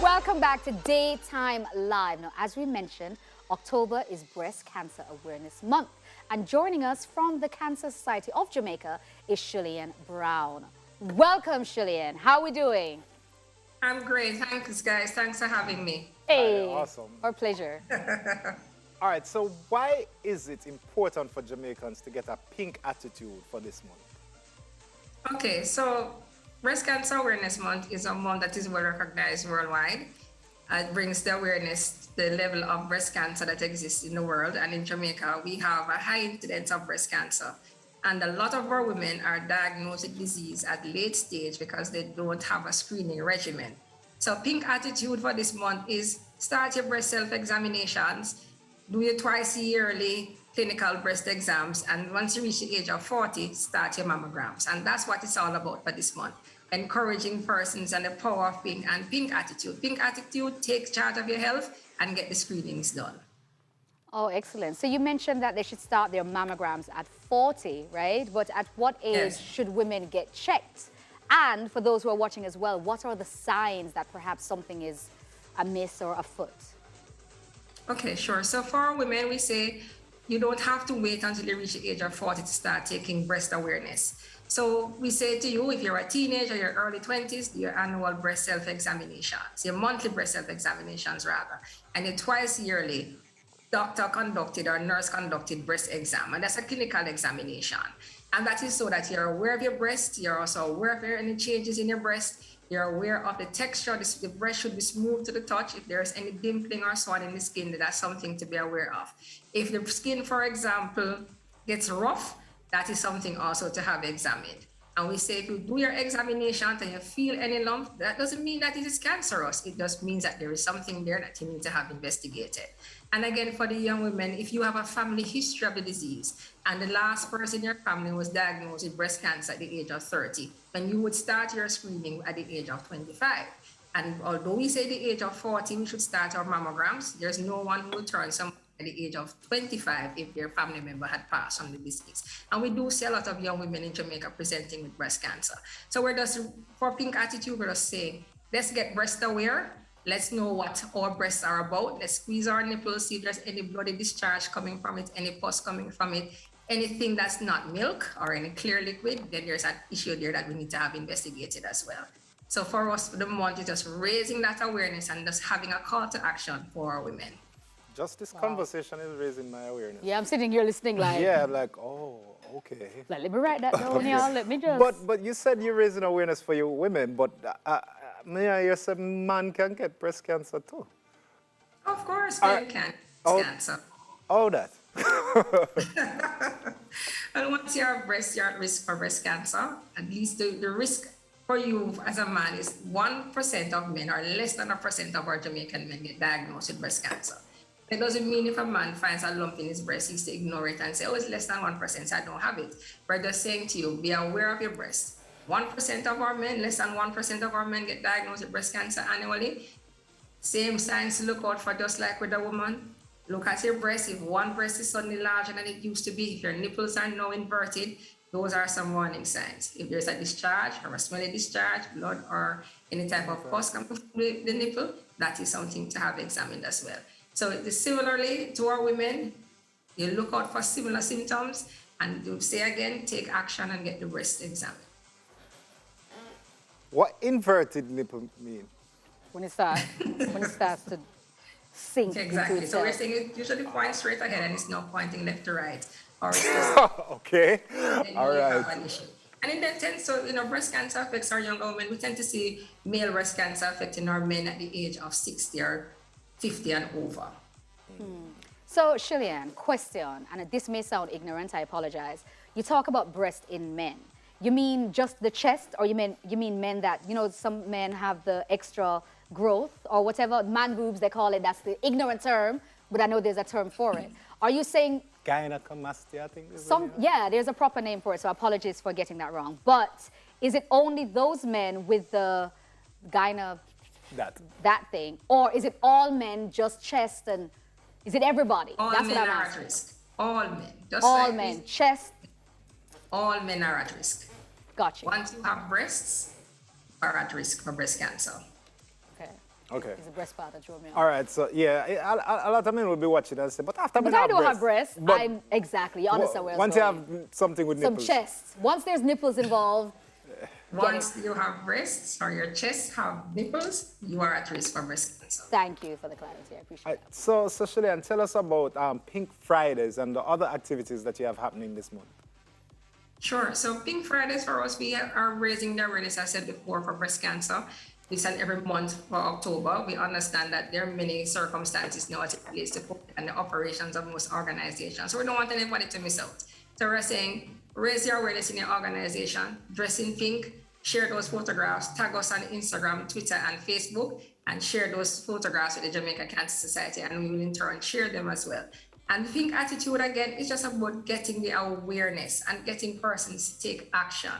Welcome back to Daytime Live. Now, as we mentioned, October is Breast Cancer Awareness Month. And joining us from the Cancer Society of Jamaica is Shillian Brown. Welcome, Shillian. How are we doing? I'm great. Thanks, guys. Thanks for having me. Hey, Awesome. our pleasure. All right, so why is it important for Jamaicans to get a pink attitude for this month? Okay, so Breast Cancer Awareness Month is a month that is well recognized worldwide. It brings the awareness, the level of breast cancer that exists in the world. And in Jamaica, we have a high incidence of breast cancer. And a lot of our women are diagnosed with disease at late stage because they don't have a screening regimen. So pink attitude for this month is start your breast self-examinations, do your twice yearly clinical breast exams, and once you reach the age of 40, start your mammograms. And that's what it's all about for this month. Encouraging persons and the power of pink and pink attitude. Pink attitude, take charge of your health and get the screenings done. Oh, excellent. So you mentioned that they should start their mammograms at 40, right? But at what age Yes. should women get checked? And for those who are watching as well, what are the signs that perhaps something is amiss or afoot? Okay, sure. So for women, we say you don't have to wait until you reach the age of 40 to start taking breast awareness. So we say to you, if you're a teenager, your early 20s, do your annual breast self-examinations, your monthly breast self-examinations rather, and your twice yearly doctor conducted or nurse conducted breast exam. And that's a clinical examination. And that is so that you're aware of your breast, you're also aware of any changes in your breast, you're aware of the texture, the breast should be smooth to the touch. If there's any dimpling or so on in the skin, that's something to be aware of. If the skin, for example, gets rough, that is something also to have examined. And we say if you do your examination and you feel any lump, that doesn't mean that it is cancerous. It just means that there is something there that you need to have investigated. And again, for the young women, if you have a family history of the disease and the last person in your family was diagnosed with breast cancer at the age of 30, then you would start your screening at the age of 25. And although we say the age of 40, we should start our mammograms, there's no one who will turn some at the age of 25 if their family member had passed on the disease. And we do see a lot of young women in Jamaica presenting with breast cancer. So we're just, for pink attitude, we're just saying, let's get breast aware. Let's know what our breasts are about. Let's squeeze our nipples, see if there's any bloody discharge coming from it, any pus coming from it, anything that's not milk or any clear liquid, then there's an issue there that we need to have investigated as well. So for us, the month is just raising that awareness and just having a call to action for our women. Just this conversation is raising my awareness. Yeah, I'm sitting here listening like, Yeah, I'm like, oh, okay. like let me write that down, y'all. Let me just. But you said you're raising awareness for your women, but may I hear some man can get breast cancer too? Of course, they can. Cancer. All that. And once you have breast, you're at risk for breast cancer. At least the risk for you as a man is 1% of men or less than 1% of our Jamaican men get diagnosed with breast cancer. It doesn't mean if a man finds a lump in his breast, he's to ignore it and say, oh, it's less than 1%, so I don't have it. We're just saying to you, be aware of your breast. 1% of our men, less than 1% of our men get diagnosed with breast cancer annually. Same signs to look out for, just like with a woman. Look at your breast. If one breast is suddenly larger than it used to be, if your nipples are now inverted, those are some warning signs. If there's a discharge or a smelly discharge, blood or any type of pus coming from the nipple, that is something to have examined as well. So similarly to our women, you look out for similar symptoms and you say again, take action and get the breast examined. What inverted nipple mean? When it starts to sink Exactly. into So we're itself. saying it usually points straight ahead and it's not pointing left to right. Or it's just Okay. then All you have right. an issue. And in that sense, so breast cancer affects our younger women. We tend to see male breast cancer affecting our men at the age of 60 or 50 and over. So, Shillian, question, and this may sound ignorant, I apologize. You talk about breast in men. You mean just the chest, or you mean men that, some men have the extra growth, or whatever, man boobs, they call it, that's the ignorant term, but I know there's a term for it. Are you saying Gynecomastia, I think. yeah, there's a proper name for it, so apologies for getting that wrong. But is it only those men with the gyna, that thing, or is it all men, just chest, and is it everybody? All That's men what I'm are asking. at risk. All men. Just All like men, chest. all men are at risk. Gotcha. Once you have breasts, you are at risk for breast cancer. Okay. Okay. It's the breast part that threw me off. All right, so yeah, a lot of men will be watching and say, but after But me I have don't have breasts. But Exactly. You understand where I was once you going. have something with Some nipples. chest. Once there's nipples involved, Once you have breasts or your chest have nipples, you are at risk for breast cancer. thank you for the clarity. I appreciate that. So Shirley, tell us about Pink Fridays and the other activities that you have happening this month. Sure. So Pink Fridays for us, we are raising the awareness, I said before, for breast cancer. This and every month for October. We understand that there are many circumstances now at place to put and the operations of most organizations. So we don't want anybody to miss out. So we're saying, raise your awareness in your organization, dress in pink, share those photographs, tag us on Instagram, Twitter, and Facebook, and share those photographs with the Jamaica Cancer Society, and we will in turn share them as well. And the pink attitude, again, is just about getting the awareness and getting persons to take action.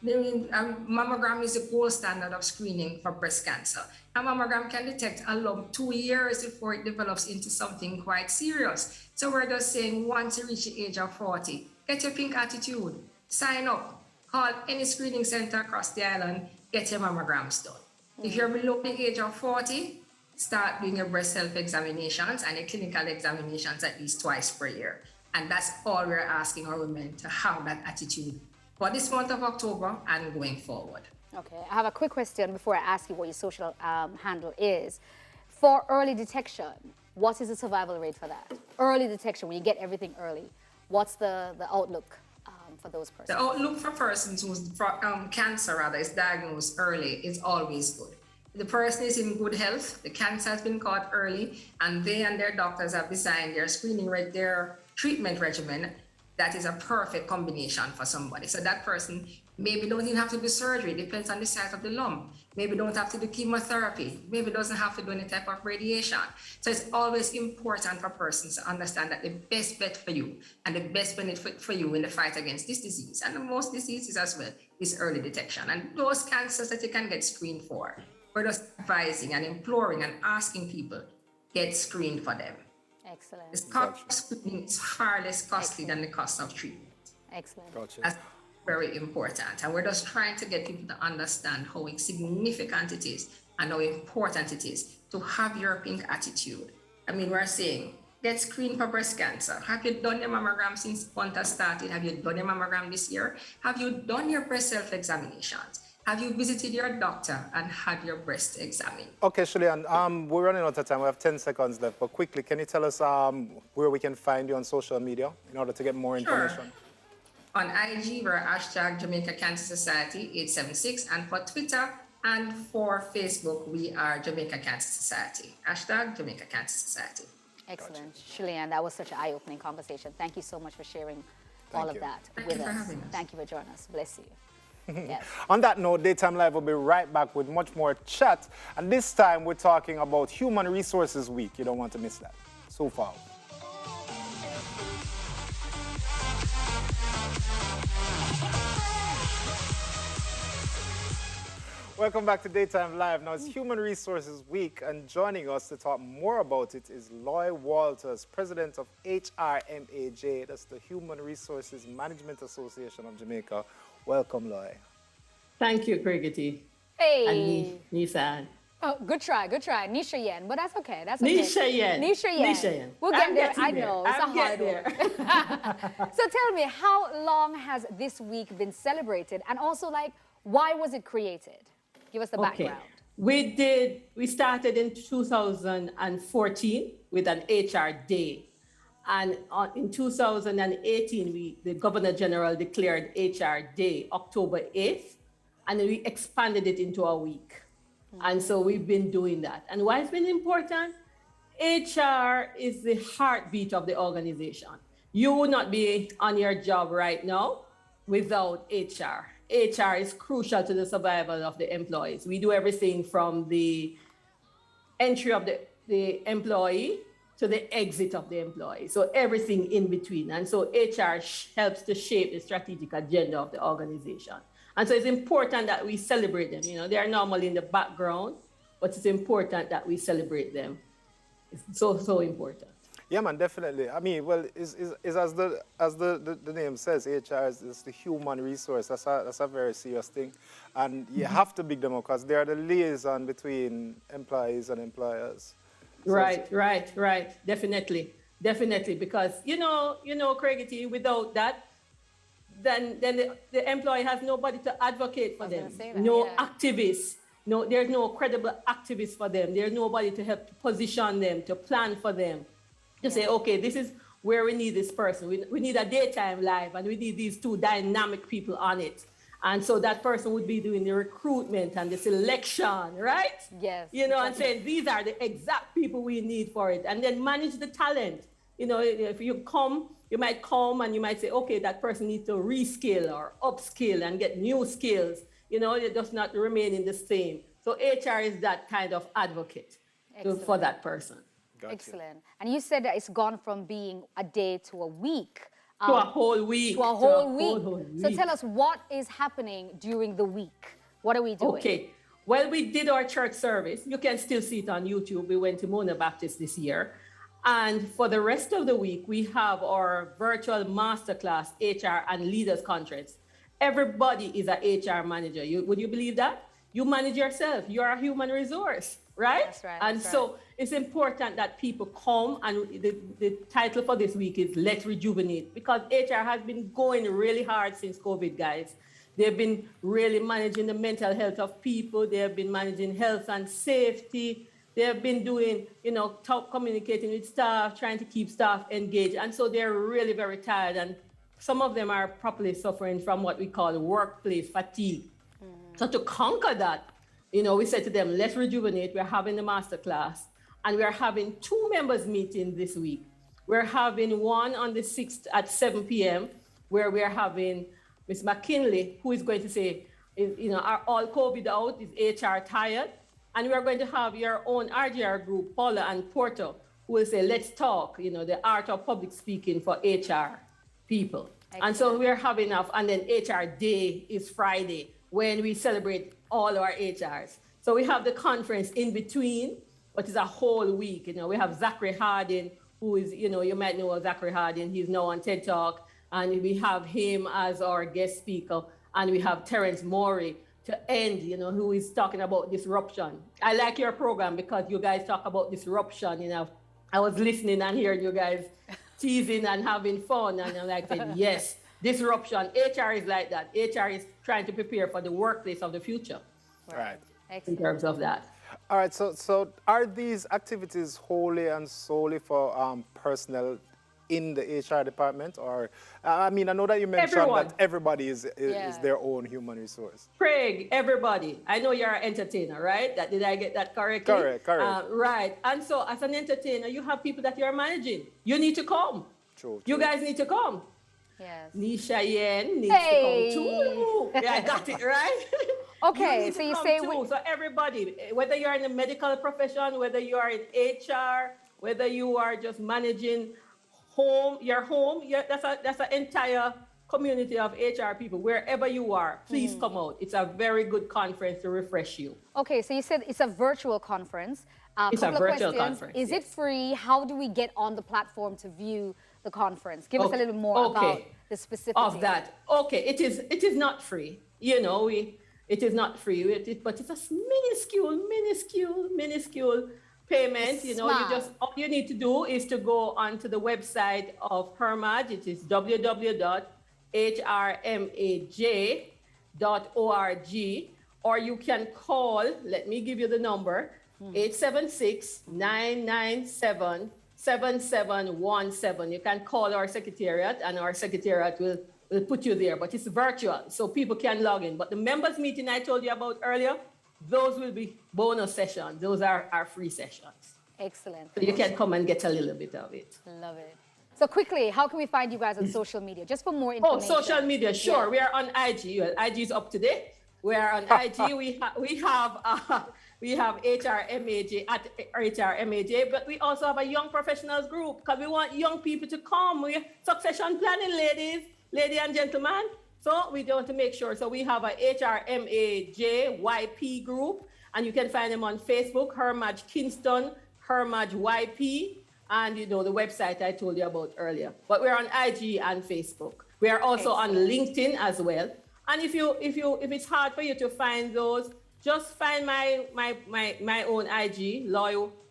Mammogram is the gold standard of screening for breast cancer. A mammogram can detect a lump 2 years before it develops into something quite serious. So we're just saying, once you reach the age of 40, get your pink attitude, sign up, call any screening center across the island, get your mammograms done. If you're below the age of 40, start doing your breast health examinations and your clinical examinations at least twice per year. And that's all we're asking our women, to have that attitude for this month of October and going forward. Okay, I have a quick question before I ask you what your social handle is. For early detection, what is the survival rate for that? Early detection, when you get everything early, what's the outlook for those persons? The outlook for persons whose cancer rather is diagnosed early is always good. The person is in good health, the cancer has been caught early, and they and their doctors have designed their screening rate, their treatment regimen. That is a perfect combination for somebody. So that person maybe don't even have to do surgery, depends on the size of the lump. Maybe don't have to do chemotherapy, maybe doesn't have to do any type of radiation. So it's always important for persons to understand that the best bet for you and the best benefit for you in the fight against this disease, and most diseases as well, is early detection. And those cancers that you can get screened for, we're just advising and imploring and asking people, get screened for them. Excellent. The cost of screening is far less costly than the cost of treatment. Excellent. Gotcha. That's very important. And we're just trying to get people to understand how significant it is and how important it is to have your pink attitude. I mean, we're saying, get screened for breast cancer. Have you done your mammogram since month has started? Have you done your mammogram this year? Have you done your breast self-examinations? Have you visited your doctor and had your breast examined? Okay, Shirley, we're running out of time. We have 10 seconds left, but quickly, can you tell us where we can find you on social media in order to get more information? On IG, we're hashtag Jamaica Cancer Society 876, and for Twitter and for Facebook, we are Jamaica Cancer Society. Hashtag Jamaica Cancer Society. Excellent. Shirley, that was such an eye-opening conversation. Thank you so much for sharing all of that with us. Thank you for joining us. Bless you. Yes. On that note, Daytime Live will be right back with much more chat. And this time, we're talking about Human Resources Week. You don't want to miss that. So far. Welcome back to Daytime Live. Now, it's Human Resources Week, and joining us to talk more about it is Loy Walters, president of HRMAJ. That's the Human Resources Management Association of Jamaica. Welcome, Loy. Thank you, Craigie. Hey. And Nissan. Oh, good try. Nisha Yen, but that's okay. That's okay. Nisha Yen. We'll get there. I know. It's a hard one. So tell me, how long has this week been celebrated? And also, why was it created? Give us the background. We started in 2014 with an HR day. And in 2018, the Governor General declared HR Day, October 8th, and we expanded it into a week. And so we've been doing that. And why it's been important? HR is the heartbeat of the organization. You would not be on your job right now without HR. HR is crucial to the survival of the employees. We do everything from the entry of the employee to the exit of the employee. So everything in between. And so HR helps to shape the strategic agenda of the organization. And so it's important that we celebrate them. You know, they are normally in the background, but it's important that we celebrate them. It's so important. Yeah, man, definitely. I mean, well, is as the name says, HR is the human resource. That's a very serious thing, and you have to big them up because they are the liaison between employees and employers. So Right. Definitely. Because Craig, without that, then the employee has nobody to advocate for them. Say that, No yeah. activists. No, there's no credible activists for them. There's nobody to help position them, to plan for them, to say, okay, this is where we need this person. We need a daytime live, and we need these two dynamic people on it. And so that person would be doing the recruitment and the selection, right? Yes, And saying these are the exact people we need for it. And then manage the talent. If you might come and you might say, okay, that person needs to reskill or upskill and get new skills. It does not remain in the same. So HR is that kind of advocate for that person. Gotcha. Excellent. And you said that it's gone from being a day to a week. To a whole week. To a whole week. So tell us, what is happening during the week? What are we doing? Okay. Well, we did our church service. You can still see it on YouTube. We went to Mona Baptist this year. And for the rest of the week, we have our virtual masterclass HR and Leaders Conference. Everybody is an HR manager. Would you believe that? You manage yourself. You're a human resource, right? That's right. And so it's important that people come, and the title for this week is Let's Rejuvenate, because HR has been going really hard since COVID, guys. They've been really managing the mental health of people. They have been managing health and safety. They have been doing, top communicating with staff, trying to keep staff engaged. And so they're really very tired. And some of them are probably suffering from what we call workplace fatigue. So to conquer that, we said to them, let's rejuvenate. We're having the masterclass, and we're having 2 members meeting this week. We're having one on the 6th at 7 p.m., where we're having Ms. McKinley, who is going to say, are all COVID out? Is HR tired? And we're going to have your own RGR group, Paula and Porto, who will say, let's talk, the art of public speaking for HR people. Excellent. And so we're having and then HR Day is Friday, when we celebrate all our HRs. So we have the conference in between, but it's a whole week. We have Zachary Hardin, who is, you might know Zachary Hardin. He's now on TED Talk, and we have him as our guest speaker. And we have Terrence Morey to end, who is talking about disruption. I like your program because you guys talk about disruption. I was listening and hearing you guys teasing and having fun, and I'm like, yes. Disruption. HR is like that. HR is trying to prepare for the workplace of the future. Right. In terms of that. All right. So are these activities wholly and solely for personnel in the HR department, or I know that you mentioned Everyone. that everybody is their own human resource. Craig, everybody. I know you're an entertainer, right? Did I get that correctly? Correct. Right. And so as an entertainer, you have people that you're managing. You need to come. True. You guys need to come. Yes. Nisha Yen needs to come too. Yeah, I got it, right? Okay, so you say... So everybody, whether you're in the medical profession, whether you are in HR, whether you are just managing your home, that's an entire community of HR people. Wherever you are, please come out. It's a very good conference to refresh you. Okay, so you said it's a virtual conference. It's a virtual conference. Is it free? How do we get on the platform to view the conference? Give us a little more about the specifics of that. Okay, it is not free. It is not free, but it's a minuscule payment. All you need to do is to go onto the website of HERMAJ. It is www.hrmaj.org, or you can call, let me give you the number, 876-997-7717. You can call our secretariat, and our secretariat will put you there, but it's virtual, so people can log in. But the members meeting I told you about earlier, those will be bonus sessions. Those are our free sessions. Excellent. So you can come and get a little bit of it. Love it. So quickly, how can we find you guys on social media? Just for more information. Oh, social media, sure. Yeah. We are on IG. Well, IG is up to date. We are on IG. We have HRMAJ at HRMAJ, but we also have a young professionals group because we want young people to come. We're succession planning, ladies and gentlemen. So we want to make sure. So we have a HRMAJ YP group, and you can find them on Facebook, HERMAJ Kingston, HERMAJ YP, and the website I told you about earlier. But we're on IG and Facebook. We are also on LinkedIn as well. And if it's hard for you to find those, just find my own IG,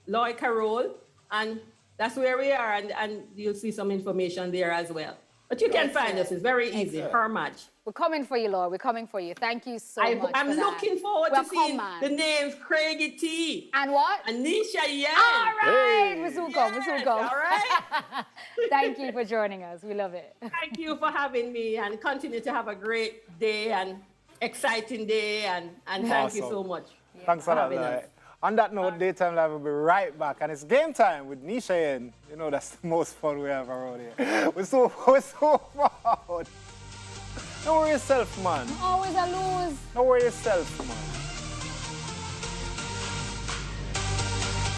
Loy Carol, and that's where we are, and you'll see some information there as well. But you can find us. It's very easy. Her match. We're coming for you, Laura. We're coming for you. Thank you so much. I'm for looking forward to seeing the names Craigie T. And what? Anisha Yen. All right. Hey. We'll All right. Thank you for joining us. We love it. Thank you for having me, and continue to have a great day and exciting day, and thank you so much. Thanks a lot, Loy. On that note, Daytime Live will be right back, and it's game time with Nisha Yen. You know, that's the most fun we have around here. We're so proud. Don't worry yourself, man. Always a lose. Don't worry yourself, man.